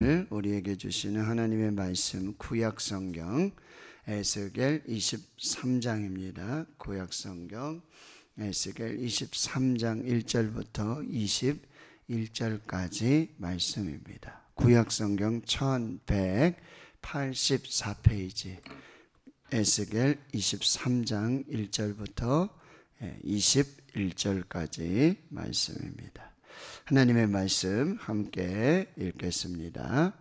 우리에게 주시는 하나님의 말씀 구약성경 에스겔 23장입니다. 구약성경 에스겔 23장 1절부터 21절까지 말씀입니다. 구약성경 1184페이지 에스겔 23장 1절부터 21절까지 말씀입니다. 하나님의 말씀 함께 읽겠습니다.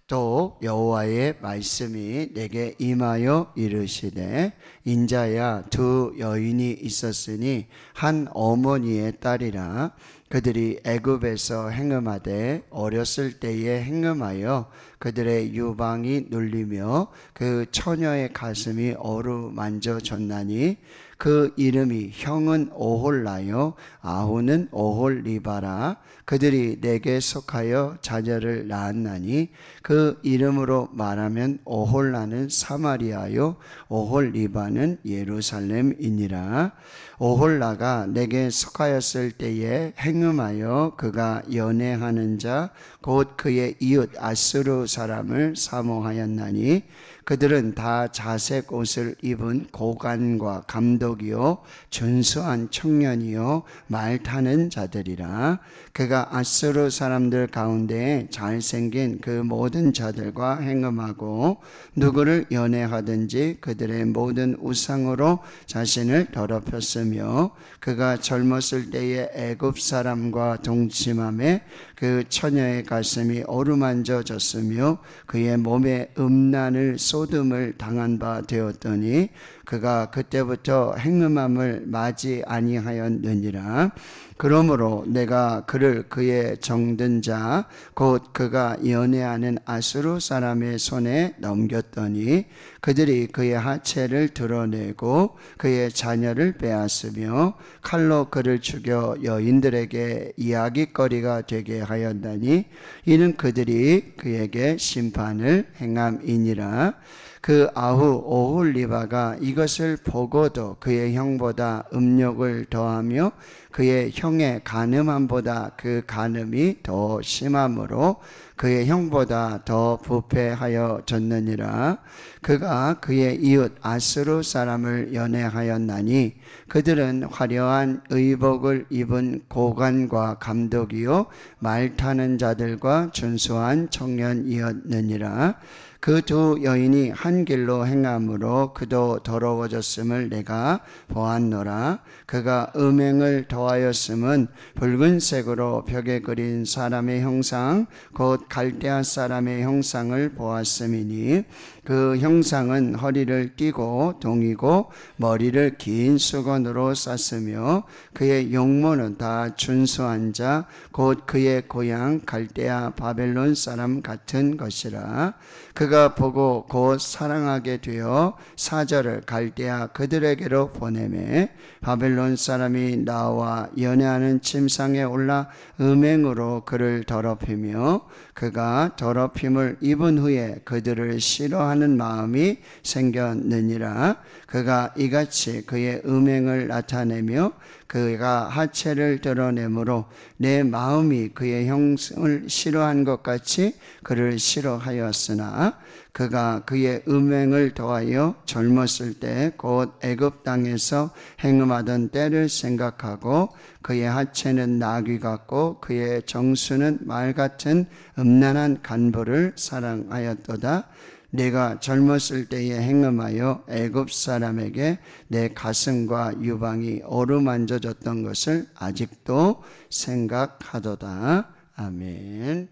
또 여호와의 말씀이 내게 임하여 이르시되 인자야, 두 여인이 있었으니 한 어머니의 딸이라. 그들이 애굽에서 행음하되 어렸을 때에 행음하여 그들의 유방이 눌리며 그 처녀의 가슴이 어루만져졌나니 그 이름이 형은 오홀라요 아후는 오홀리바라. 그들이 내게 속하여 자녀를 낳았나니 그 이름으로 말하면 오홀라는 사마리아요 오홀리바는 예루살렘이니라. 오홀라가 내게 속하였을 때에 행음하여 그가 연애하는 자 곧 그의 이웃 아수르 사람을 사모하였나니 그들은 다 자색 옷을 입은 고관과 감독이요 준수한 청년이요 말 타는 자들이라. 그가 아수르 사람들 가운데 잘생긴 그 모든 자들과 행음하고 누구를 연애하든지 그들의 모든 우상으로 자신을 더럽혔으며 그가 젊었을 때에 애굽 사람과 동침함에 그 처녀의 가슴이 어루만져졌으며 그의 몸에 음란을 소돔을 당한 바 되었더니 그가 그때부터 행음함을 맞이 아니하였느니라. 그러므로 내가 그를 그의 정든 자 곧 그가 연애하는 아수르 사람의 손에 넘겼더니 그들이 그의 하체를 드러내고 그의 자녀를 빼앗으며 칼로 그를 죽여 여인들에게 이야깃거리가 되게 하였다니 이는 그들이 그에게 심판을 행함이니라. 그 아후 오홀리바가 이것을 보고도 그의 형보다 음욕을 더하며 그의 형의 간음함보다 그 간음이 더 심함으로 그의 형보다 더 부패하여졌느니라. 그가 그의 이웃 아수르 사람을 연애하였나니 그들은 화려한 의복을 입은 고관과 감독이요 말 타는 자들과 준수한 청년이었느니라. 그 두 여인이 한 길로 행함으로 그도 더러워졌음을 내가 보았노라. 그가 음행을 더하였음은 붉은색으로 벽에 그린 사람의 형상 곧 갈대아 사람의 형상을 보았음이니 그 형상은 허리를 띠고 동이고 머리를 긴 수건으로 쌌으며 그의 용모는 다 준수한 자 곧 그의 고향 갈대아 바벨론 사람 같은 것이라. 그가 보고 곧 사랑하게 되어 사절을 갈대아 그들에게로 보내매 바벨론 사람이 나와 연애하는 침상에 올라 음행으로 그를 더럽히며 그가 더럽힘을 입은 후에 그들을 싫어하는 마음이 생겼느니라. 그가 이같이 그의 음행을 나타내며 그가 하체를 드러내므로 내 마음이 그의 형을 싫어한 것 같이 그를 싫어하였으나 그가 그의 음행을 더하여 젊었을 때 곧 애굽 땅에서 행음하던 때를 생각하고 그의 하체는 나귀 같고 그의 정수는 말 같은 음란한 간부를 사랑하였도다. 내가 젊었을 때에 행음하여 애굽 사람에게 내 가슴과 유방이 어루만져졌던 것을 아직도 생각하도다. 아멘.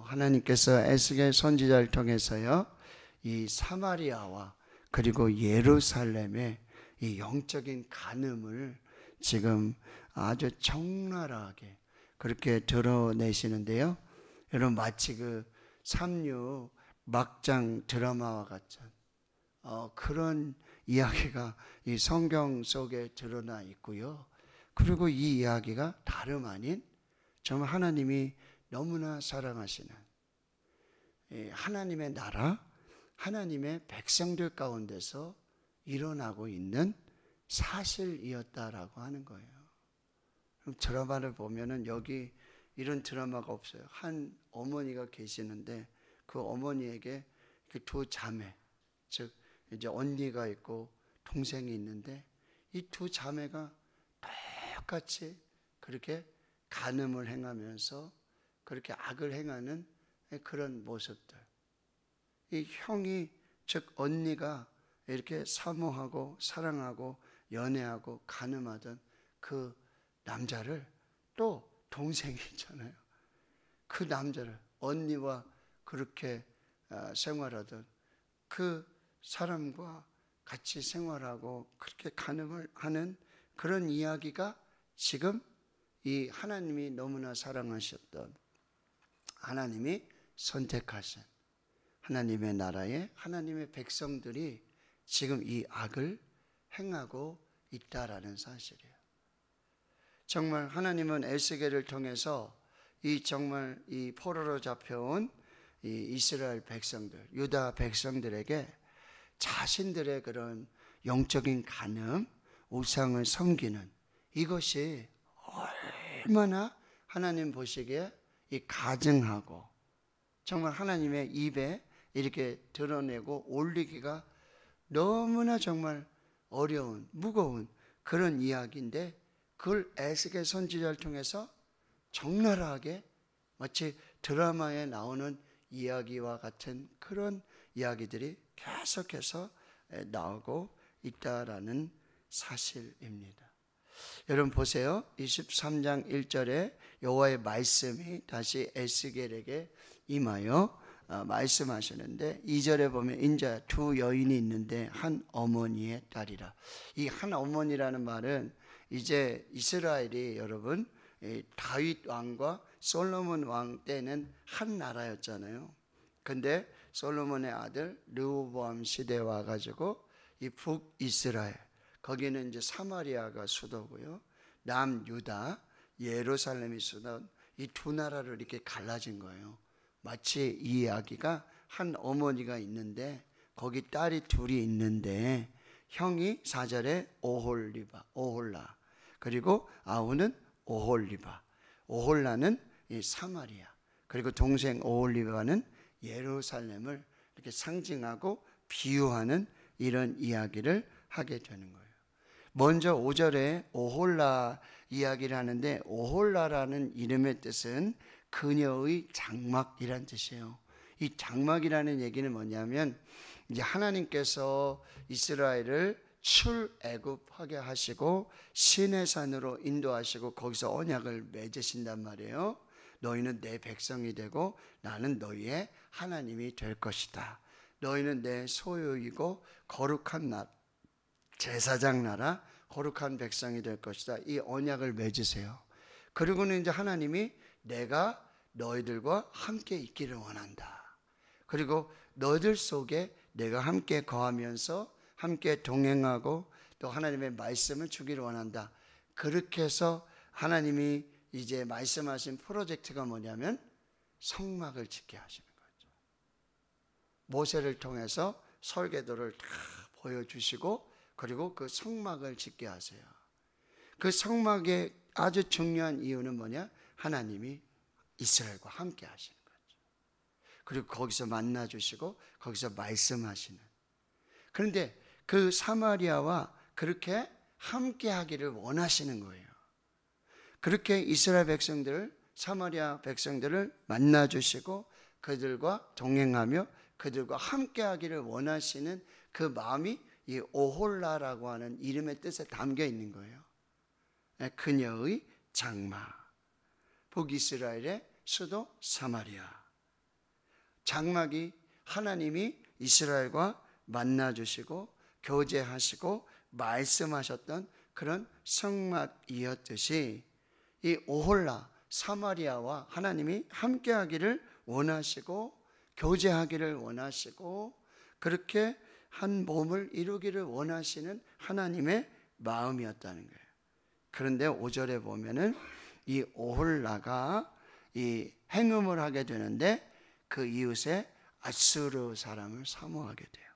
하나님께서 에스겔 선지자를 통해서요, 이 사마리아와 그리고 예루살렘의 이 영적인 간음을 지금 아주 적나라하게 그렇게 드러내시는데요. 여러분 마치 그 삼류 막장 드라마와 같은 그런 이야기가 이 성경 속에 드러나 있고요. 그리고 이 이야기가 다름 아닌 정말 하나님이 너무나 사랑하시는 하나님의 나라, 하나님의 백성들 가운데서 일어나고 있는 사실이었다라고 하는 거예요. 드라마를 보면은 여기 이런 드라마가 없어요. 한 어머니가 계시는데 그 어머니에게 그 두 자매, 즉 이제 언니가 있고 동생이 있는데 이 두 자매가 똑같이 그렇게 간음을 행하면서 그렇게 악을 행하는 그런 모습들. 이 형이, 즉 언니가 이렇게 사모하고 사랑하고 연애하고 간음하던 그 남자를 또 동생이 있잖아요. 그 남자를 언니와 그렇게 생활하던 그 사람과 같이 생활하고 그렇게 간음을 하는 그런 이야기가 지금 이 하나님이 너무나 사랑하셨던, 하나님이 선택하신 하나님의 나라에 하나님의 백성들이 지금 이 악을 행하고 있다라는 사실이에요. 정말 하나님은 에스겔을 통해서 정말 이 포로로 잡혀온 이 이스라엘 백성들, 유다 백성들에게 자신들의 그런 영적인 간음, 우상을 섬기는 이것이 얼마나 하나님 보시기에 이 가증하고 정말 하나님의 입에 이렇게 드러내고 올리기가 너무나 정말 어려운, 무거운 그런 이야기인데, 그걸 에스겔 선지자를 통해서 적나라하게 마치 드라마에 나오는 이야기와 같은 그런 이야기들이 계속해서 나오고 있다라는 사실입니다. 여러분 보세요. 23장 1절에 여호와의 말씀이 다시 에스겔에게 임하여 말씀하시는데, 2절에 보면 이제 두 여인이 있는데 한 어머니의 딸이라. 이 한 어머니라는 말은 이제 이스라엘이 여러분 다윗 왕과 솔로몬 왕 때는 한 나라였잖아요. 근데 솔로몬의 아들 르호보암 시대에 와가지고 이 북이스라엘, 거기는 이제 사마리아가 수도고요, 남유다 예루살렘이 수도, 이 두 나라를 이렇게 갈라진 거예요. 마치 이 이야기가 한 어머니가 있는데 거기 딸이 둘이 있는데, 형이 4절에 오홀라, 그리고 아우는 오홀리바, 오홀라는 이 사마리아, 그리고 동생 오홀리바는 예루살렘을 이렇게 상징하고 비유하는 이런 이야기를 하게 되는 거예요. 먼저 5절에 오홀라 이야기를 하는데, 오홀라라는 이름의 뜻은 그녀의 장막이란 뜻이에요. 이 장막이라는 얘기는 뭐냐면, 이제 하나님께서 이스라엘을 출애굽하게 하시고 시내산으로 인도하시고 거기서 언약을 맺으신단 말이에요. 너희는 내 백성이 되고 나는 너희의 하나님이 될 것이다. 너희는 내 소유이고 거룩한 나라, 제사장 나라, 거룩한 백성이 될 것이다. 이 언약을 맺으세요. 그리고는 이제 하나님이 내가 너희들과 함께 있기를 원한다. 그리고 너희들 속에 내가 함께 거하면서 함께 동행하고 또 하나님의 말씀을 주기를 원한다. 그렇게 해서 하나님이 이제 말씀하신 프로젝트가 뭐냐면 성막을 짓게 하시는 거죠. 모세를 통해서 설계도를 다 보여주시고 그리고 그 성막을 짓게 하세요. 그 성막의 아주 중요한 이유는 뭐냐? 하나님이 이스라엘과 함께 하시는 거죠. 그리고 거기서 만나주시고 거기서 말씀하시는. 그런데 그 사마리아와 그렇게 함께 하기를 원하시는 거예요. 그렇게 이스라엘 백성들을, 사마리아 백성들을 만나주시고 그들과 동행하며 그들과 함께 하기를 원하시는 그 마음이 이 오홀라라고 하는 이름의 뜻에 담겨 있는 거예요. 그녀의 장막, 북이스라엘의 수도 사마리아. 장막이 하나님이 이스라엘과 만나주시고 교제하시고 말씀하셨던 그런 성막이었듯이 이 오홀라 사마리아와 하나님이 함께하기를 원하시고 교제하기를 원하시고 그렇게 한 몸을 이루기를 원하시는 하나님의 마음이었다는 거예요. 그런데 5절에 보면은 이 오홀라가 이 행음을 하게 되는데 그 이웃의 아수르 사람을 사모하게 돼요.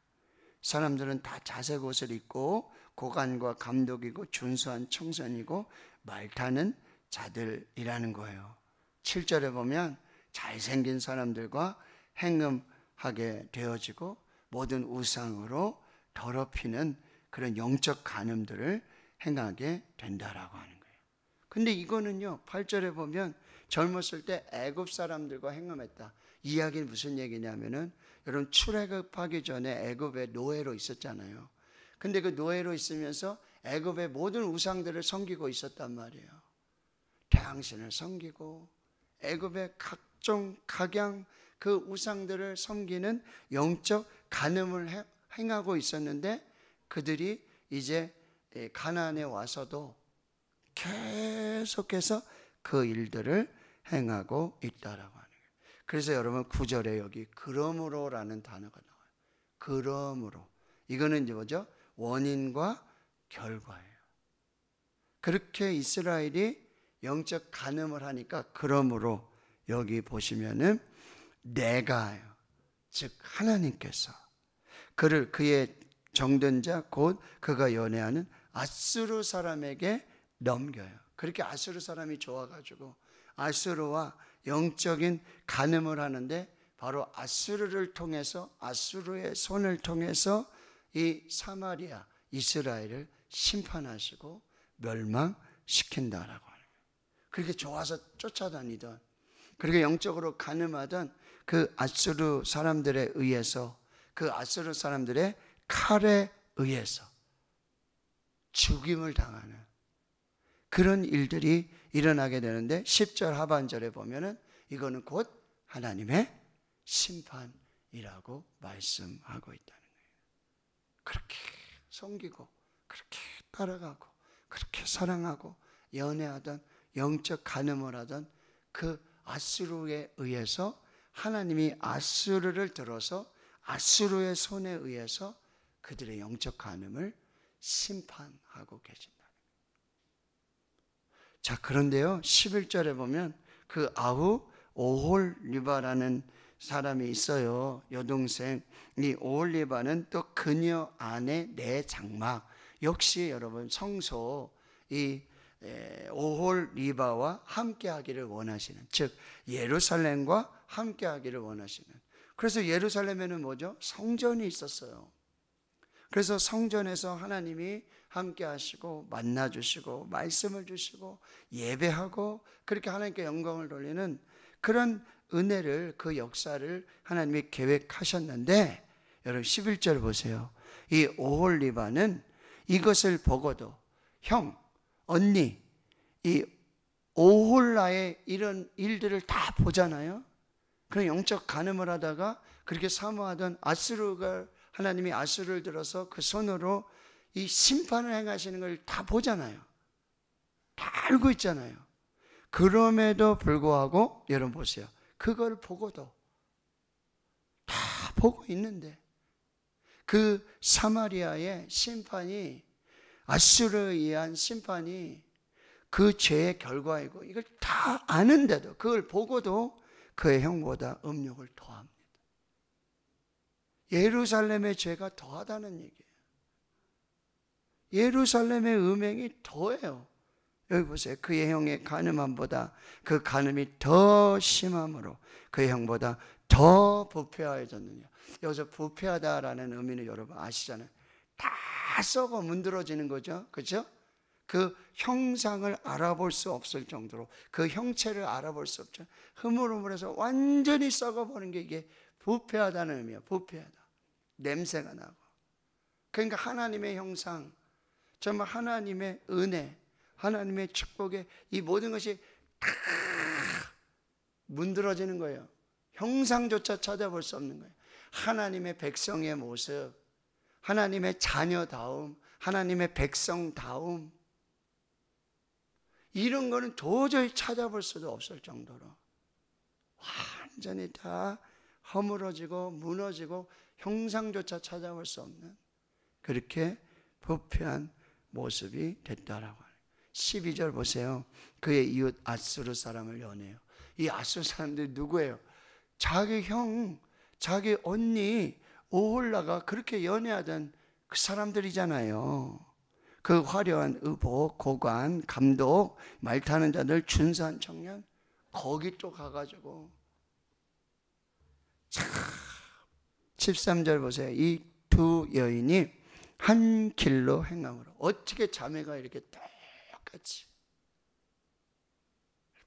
사람들은 다 자색 옷을 입고 고관과 감독이고 준수한 청선이고 말타는 자들이라는 거예요. 7절에 보면 잘생긴 사람들과 행음하게 되어지고 모든 우상으로 더럽히는 그런 영적 간음들을 행하게 된다라고 하는 거예요. 근데 이거는요, 8절에 보면 젊었을 때 애굽 사람들과 행음했다. 이 이야기는 무슨 얘기냐면은, 여러분 출애굽하기 전에 애굽에 노예로 있었잖아요. 근데 그 노예로 있으면서 애굽의 모든 우상들을 섬기고 있었단 말이에요. 태양신을 섬기고 애굽의 각종 각양 그 우상들을 섬기는 영적 간음을 행하고 있었는데, 그들이 이제 가나안에 와서도 계속해서 그 일들을 행하고 있다라고 하는 거예요. 그래서 여러분 9절에 여기 그러므로라는 단어가 나와요. 그러므로. 이거는 이제 뭐죠? 원인과 결과예요. 그렇게 이스라엘이 영적 간음을 하니까 그러므로 여기 보시면은 내가요, 즉 하나님께서 그를 그의 정든 자 곧 그가 연애하는 아수르 사람에게 넘겨요. 그렇게 아수르 사람이 좋아가지고 아수르와 영적인 간음을 하는데, 바로 아수르를 통해서, 아수르의 손을 통해서 이 사마리아 이스라엘을 심판하시고 멸망시킨다라고 하는 거예요. 그렇게 좋아서 쫓아다니던, 그렇게 영적으로 간음하던 그 아수르 사람들에 의해서, 그 아수르 사람들의 칼에 의해서 죽임을 당하는 그런 일들이 일어나게 되는데, 10절 하반절에 보면은 이거는 곧 하나님의 심판이라고 말씀하고 있다는 거예요. 그렇게 섬기고 그렇게 따라가고 그렇게 사랑하고 연애하던, 영적 간음을 하던 그 아수르에 의해서 하나님이 아수르를 들어서 아수르의 손에 의해서 그들의 영적 간음을 심판하고 계신다. 자, 그런데요, 11절에 보면 그 아후 오홀리바라는 사람이 있어요. 여동생. 이 오홀리바는 또 그녀 아내 네 장막. 역시 여러분 성소, 이 오홀리바와 함께하기를 원하시는, 즉 예루살렘과 함께하기를 원하시는. 그래서 예루살렘에는 뭐죠? 성전이 있었어요. 그래서 성전에서 하나님이 함께 하시고 만나 주시고 말씀을 주시고 예배하고 그렇게 하나님께 영광을 돌리는 그런 은혜를, 그 역사를 하나님이 계획하셨는데, 여러분 11절 보세요. 이 오홀리바는 이것을 보고도 형, 언니, 이 오홀라의 이런 일들을 다 보잖아요. 그런 영적 간음을 하다가 그렇게 사모하던 아수르가, 하나님이 아수르를 들어서 그 손으로 이 심판을 행하시는 걸 다 보잖아요. 다 알고 있잖아요. 그럼에도 불구하고 여러분 보세요. 그걸 보고도 다 보고 있는데 그 사마리아의 심판이, 아수르에 의한 심판이 그 죄의 결과이고 이걸 다 아는데도, 그걸 보고도 그의 형보다 음욕을 더합니다. 예루살렘의 죄가 더하다는 얘기예요. 예루살렘의 음행이 더해요. 여기 보세요. 그의 형의 간음함보다 그 간음이 더 심함으로 그의 형보다 더 부패하여졌느냐. 여기서 부패하다라는 의미는 여러분 아시잖아요. 다 썩어 문드러지는 거죠. 그렇죠? 그 형상을 알아볼 수 없을 정도로, 그 형체를 알아볼 수 없죠. 흐물흐물해서 완전히 썩어버린 게 이게 부패하다는 의미예요. 부패하다. 냄새가 나고. 그러니까 하나님의 형상, 정말 하나님의 은혜, 하나님의 축복에 이 모든 것이 다 문드러지는 거예요. 형상조차 찾아볼 수 없는 거예요. 하나님의 백성의 모습, 하나님의 자녀다움, 하나님의 백성다움, 이런 거는 도저히 찾아볼 수도 없을 정도로 완전히 다 허물어지고 무너지고 형상조차 찾아볼 수 없는 그렇게 부패한 모습이 됐다라고 해요. 12절 보세요. 그의 이웃 아수르 사람을 연해요. 이 아수르 사람들이 누구예요? 자기 형, 자기 언니 오홀라가 그렇게 연애하던 그 사람들이잖아요. 그 화려한 의복, 고관, 감독, 말 타는 자들, 준수한 청년, 거기 또 가가지고 13절 보세요. 이 두 여인이 한 길로 행함으로. 어떻게 자매가 이렇게 똑같이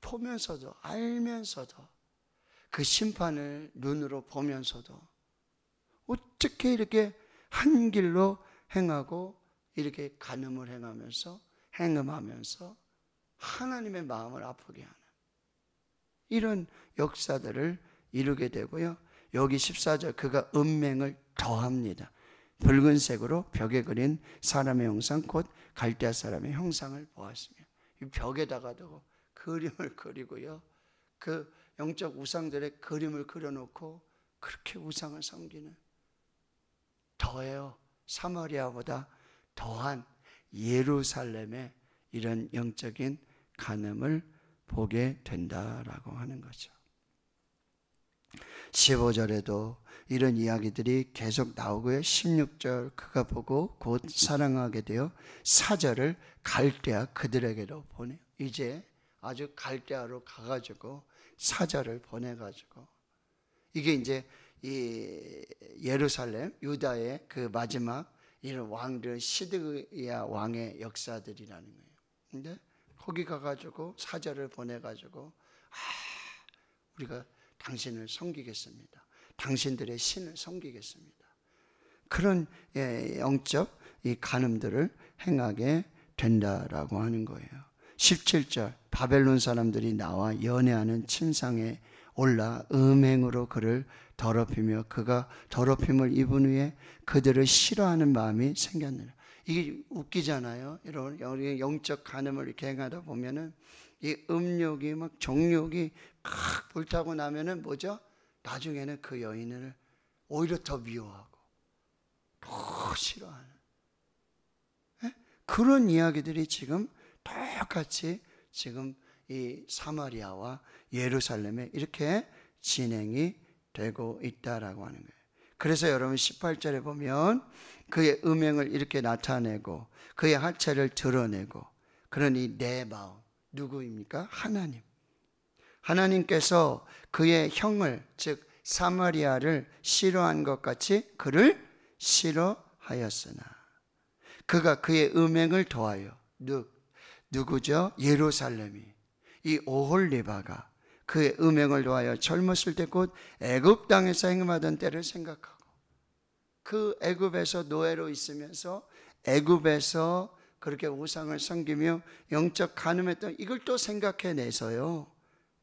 보면서도 알면서도 그 심판을 눈으로 보면서도 어떻게 이렇게 한 길로 행하고 이렇게 간음을 행음하면서 하나님의 마음을 아프게 하는 이런 역사들을 이루게 되고요. 여기 14절 그가 은맹을 더합니다. 붉은색으로 벽에 그린 사람의 형상 곧 갈대아 사람의 형상을 보았으며 이 벽에다가 두고 그림을 그리고요. 그 영적 우상들의 그림을 그려놓고 그렇게 우상을 섬기는 더해요. 사마리아보다 더한 예루살렘의 이런 영적인 간음을 보게 된다라고 하는 거죠. 15절에도 이런 이야기들이 계속 나오고요. 16절 그가 보고 곧 사랑하게 되어 사절을 갈대아 그들에게로 보내요. 이제 아주 갈대아로 가가지고 사절을 보내가지고 이게 이제 이 예루살렘 유다의 그 마지막 이런 왕들 시드기야 왕의 역사들이라는 거예요. 근데 거기 가가지고 사절을 보내가지고 우리가 당신을 섬기겠습니다. 당신들의 신을 섬기겠습니다. 그런 영적 이 간음들을 행하게 된다라고 하는 거예요. 17절 바벨론 사람들이 나와 연애하는 침상에 올라 음행으로 그를 더럽히며 그가 더럽힘을 입은 후에 그들을 싫어하는 마음이 생겼느라. 이게 웃기잖아요. 이런 영적 간음을 이렇게 행하다 보면은 이 음욕이 막 정욕이 막 불타고 나면은 뭐죠? 나중에는 그 여인을 오히려 더 미워하고 더 싫어하는 그런 이야기들이 지금 똑같이 지금 이 사마리아와 예루살렘에 이렇게 진행이 되고 있다라고 하는 거예요. 그래서 여러분 18절에 보면 그의 음행을 이렇게 나타내고 그의 하체를 드러내고 그러니 내 마음 누구입니까? 하나님. 하나님께서 그의 형을 즉 사마리아를 싫어한 것 같이 그를 싫어하였으나 그가 그의 음행을 더하여 누구죠? 예루살렘이 이 오홀리바가 그의 음행을 더하여 젊었을 때 곧 애굽 땅에서 행음하던 때를 생각하고 그 애굽에서 노예로 있으면서 애굽에서 그렇게 우상을 섬기며 영적 간음했던 이걸 또 생각해내서요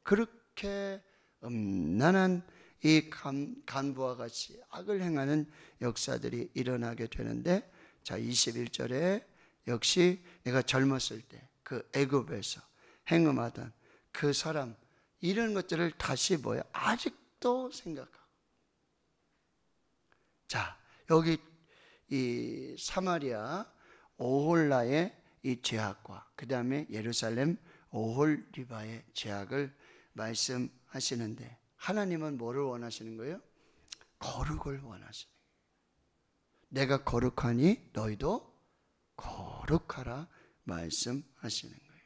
그렇게 음란한 이 간부와 같이 악을 행하는 역사들이 일어나게 되는데 자 21절에 역시 내가 젊었을 때 그 애굽에서 행음하던 그 사람 이런 것들을 다시 아직도 생각하고 자 여기 이 사마리아 오홀라의 이 죄악과 그 다음에 예루살렘 오홀리바의 죄악을 말씀하시는데 하나님은 뭐를 원하시는 거예요? 거룩을 원하시는 거예요. 내가 거룩하니 너희도 거룩하라 말씀하시는 거예요.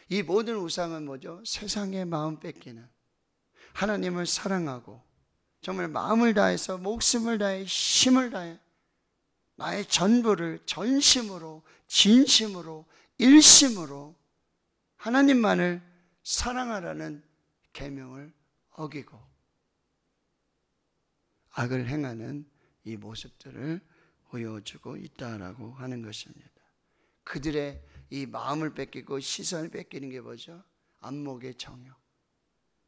이 모든 우상은 뭐죠? 세상의 마음 뺏기는 하나님을 사랑하고 정말 마음을 다해서 목숨을 다해 힘을 다해 나의 전부를 전심으로 진심으로 일심으로 하나님만을 사랑하라는 계명을 어기고 악을 행하는 이 모습들을 보여주고 있다라고 하는 것입니다. 그들의 이 마음을 뺏기고 시선을 뺏기는 게 뭐죠? 안목의 정욕,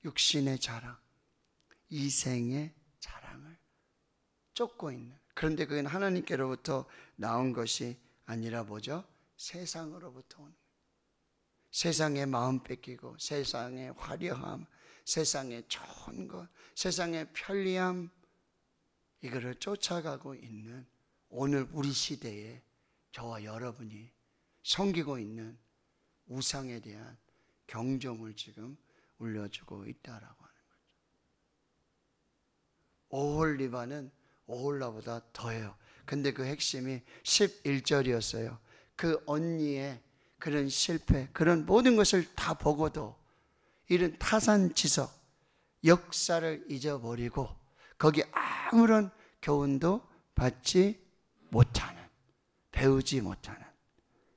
육신의 자랑, 이생의 자랑을 쫓고 있는 그런데 그건 하나님께로부터 나온 것이 아니라 뭐죠? 세상으로부터 오는 세상의 마음 뺏기고 세상의 화려함, 세상의 좋은 것, 세상의 편리함 이거를 쫓아가고 있는 오늘 우리 시대에 저와 여러분이 섬기고 있는 우상에 대한 경종을 지금 울려주고 있다라고 하는 거죠. 오홀리바는 오홀라보다 더해요. 근데 그 핵심이 11절이었어요. 그 언니의 그런 실패, 그런 모든 것을 다 보고도 이런 타산지석, 역사를 잊어버리고 거기 아무런 교훈도 받지 못하는, 배우지 못하는,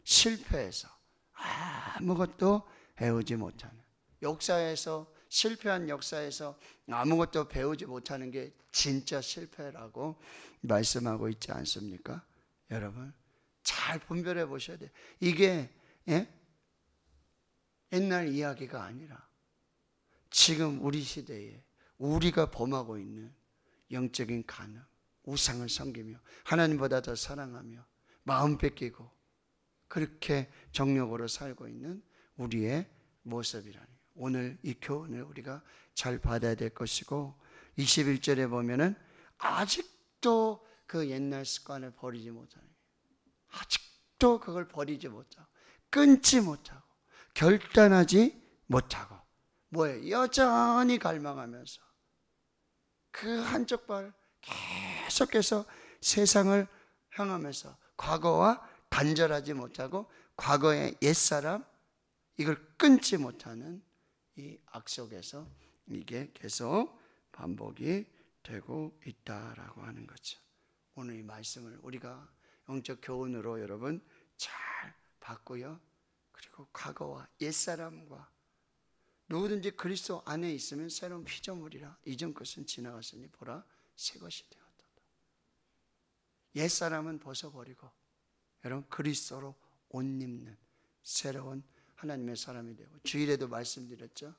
실패해서 아무것도 배우지 못하는, 역사에서 실패한 역사에서 아무것도 배우지 못하는 게 진짜 실패라고 말씀하고 있지 않습니까? 여러분 잘 분별해 보셔야 돼요. 이게 옛날 이야기가 아니라 지금 우리 시대에 우리가 범하고 있는 영적인 간음, 우상을 섬기며 하나님보다 더 사랑하며 마음 뺏기고 그렇게 정욕으로 살고 있는 우리의 모습이라는 거예요. 오늘 이 교훈을 우리가 잘 받아야 될 것이고, 21절에 보면은 아직도 그 옛날 습관을 버리지 못하는 거예요. 아직도 그걸 버리지 못하고 끊지 못하고 결단하지 못하고 뭐예요? 여전히 갈망하면서 그 한쪽 발 계속해서 세상을 향하면서 과거와 단절하지 못하고 과거의 옛사람 이걸 끊지 못하는 이 악속에서 이게 계속 반복이 되고 있다라고 하는 거죠. 오늘 이 말씀을 우리가 영적 교훈으로 여러분 잘 받고요. 그리고 과거와 옛사람과 누구든지 그리스도 안에 있으면 새로운 피조물이라 이전 것은 지나갔으니 보라 새 것이 되었다. 옛사람은 벗어버리고 여러분 그리스도로 옷 입는 새로운 하나님의 사람이 되고, 주일에도 말씀드렸죠.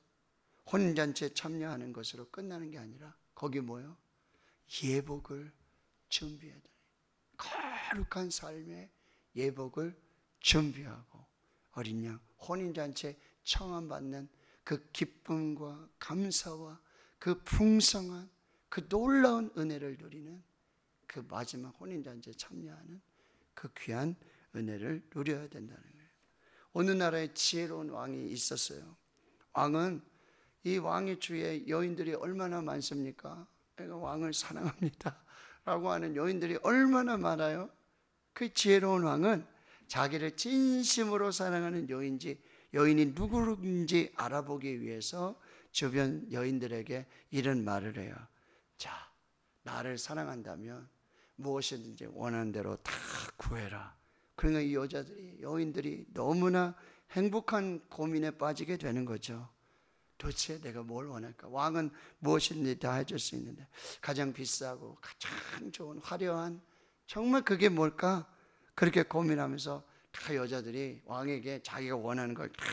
혼인잔치에 참여하는 것으로 끝나는 게 아니라 거기 뭐예요? 예복을 준비해야 돼. 거룩한 삶의 예복을 준비하고 어린 양 혼인잔치에 청함받는 그 기쁨과 감사와 그 풍성한 그 놀라운 은혜를 누리는 그 마지막 혼인잔치에 참여하는 그 귀한 은혜를 누려야 된다는 거예요. 어느 나라에 지혜로운 왕이 있었어요. 왕은 이 왕의 주위에 여인들이 얼마나 많습니까? 내가 왕을 사랑합니다 라고 하는 여인들이 얼마나 많아요. 그 지혜로운 왕은 자기를 진심으로 사랑하는 여인이 누구인지 알아보기 위해서 주변 여인들에게 이런 말을 해요. 자, 나를 사랑한다면 무엇이든지 원하는 대로 다 구해라. 그러니까 이 여인들이 너무나 행복한 고민에 빠지게 되는 거죠. 도대체 내가 뭘 원할까? 왕은 무엇이든지 다 해줄 수 있는데 가장 비싸고 가장 좋은 화려한 정말 그게 뭘까? 그렇게 고민하면서 다 여자들이 왕에게 자기가 원하는 걸 다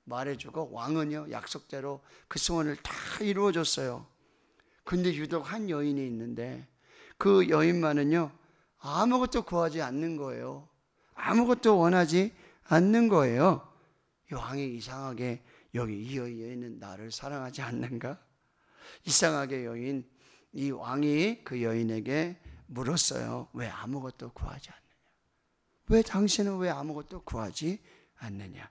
말해주고 왕은요 약속대로 그 소원을 다 이루어줬어요. 근데 유독 한 여인이 있는데 그 여인만은요 아무것도 구하지 않는 거예요. 아무것도 원하지 않는 거예요. 이 왕이 이상하게 여기 이 여인은 나를 사랑하지 않는가? 이상하게 이 왕이 그 여인에게 물었어요. 왜 아무것도 구하지 않느냐? 왜 당신은 왜 아무것도 구하지 않느냐?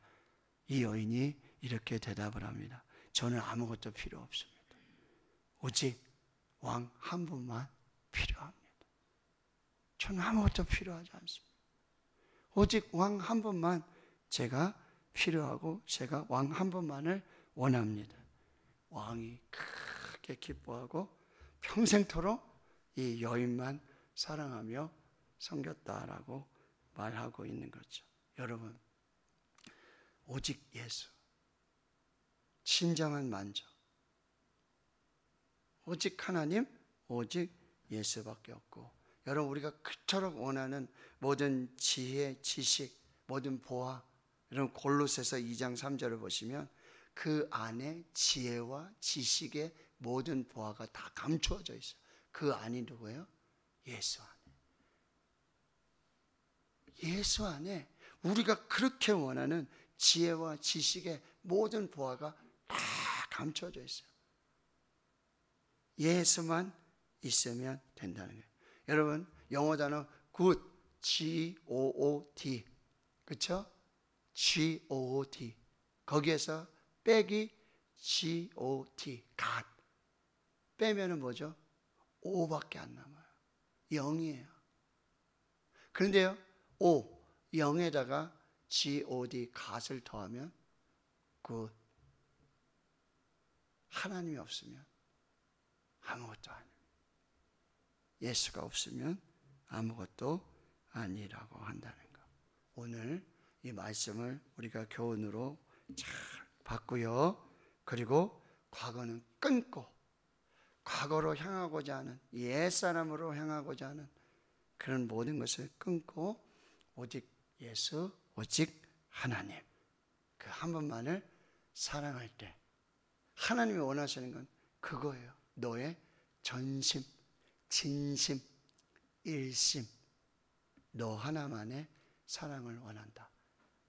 이 여인이 이렇게 대답을 합니다. 저는 아무것도 필요 없습니다. 오직 왕 한 분만 필요합니다. 저는 아무것도 필요하지 않습니다. 오직 왕 한 분만 제가 필요하고 제가 왕 한 분만을 원합니다. 왕이 크게 기뻐하고 평생토록 이 여인만 사랑하며 섬겼다라고 말하고 있는 거죠. 여러분, 오직 예수, 진정한 만족, 오직 하나님, 오직 예수밖에 없고, 여러분 우리가 그토록 원하는 모든 지혜, 지식, 모든 보아, 여러분 골로새서 2장 3절을 보시면 그 안에 지혜와 지식의 모든 보아가 다 감추어져 있어요. 그 안이 누구예요? 예수 안에. 예수 안에 우리가 그렇게 원하는 지혜와 지식의 모든 보아가 다 감춰져 있어요. 예수만 있으면 된다는 거예요. 여러분 영어 단어 good, G-O-O-D, 그렇죠? G-O-O-D 거기에서 빼기 G-O-T, God 빼면은 뭐죠? O밖에 안 남아요. 0이에요. 그런데요 5, 0에다가 G-O-D, God을 더하면 good, 하나님이 없으면 아무것도 아니에요. 예수가 없으면 아무것도 아니라고 한다는 거. 오늘 이 말씀을 우리가 교훈으로 잘 받고요. 그리고 과거는 끊고 과거로 향하고자 하는, 옛사람으로 향하고자 하는 그런 모든 것을 끊고 오직 예수, 오직 하나님, 그 한 분만을 사랑할 때 하나님이 원하시는 건 그거예요. 너의 전심, 진심, 일심, 너 하나만의 사랑을 원한다.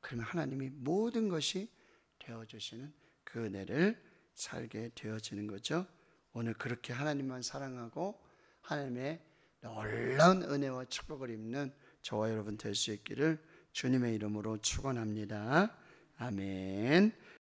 그러면 하나님이 모든 것이 되어주시는 그 은혜를 살게 되어지는 거죠. 오늘 그렇게 하나님만 사랑하고 하나님의 놀라운 은혜와 축복을 입는 저와 여러분 될 수 있기를 주님의 이름으로 축원합니다. 아멘.